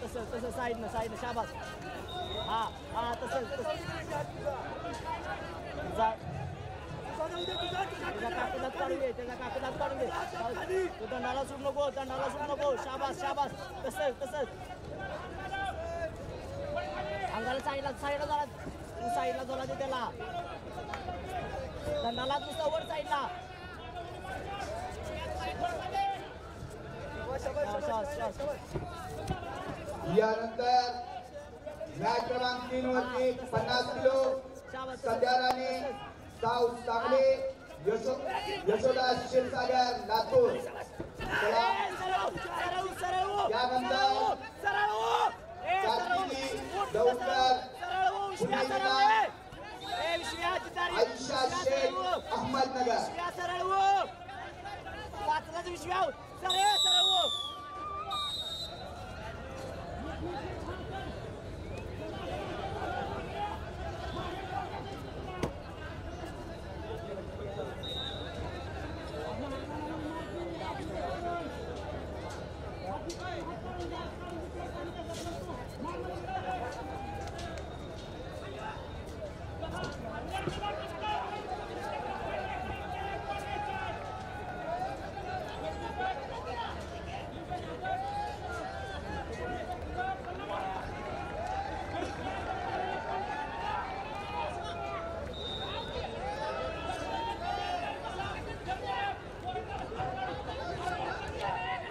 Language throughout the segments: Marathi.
तसं साईडनं शाबास हा तसं त्याचा काकूलाच काढून दे तू दंडाला सुट नको शाबास तसंच अंगाला साईडला जोला दे त्याला दंडाला नुसतं वर साईडला यानंतर मॅच क्रमांक 3 वरती 50 किलो सध्या राणे साऊ सांगली यशोदा क्षीरसागर लातूर यानंतर कार्तिकी दौलकर आयशा शेख अहमदनगर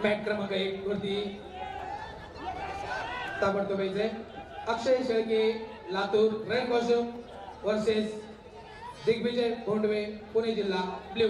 मॅच क्रमांक 1 वरती ताबडतोब Akshay Shelke Latur red costume versus Digvijay Bhondwe Pune जिल्हा ब्ल्यू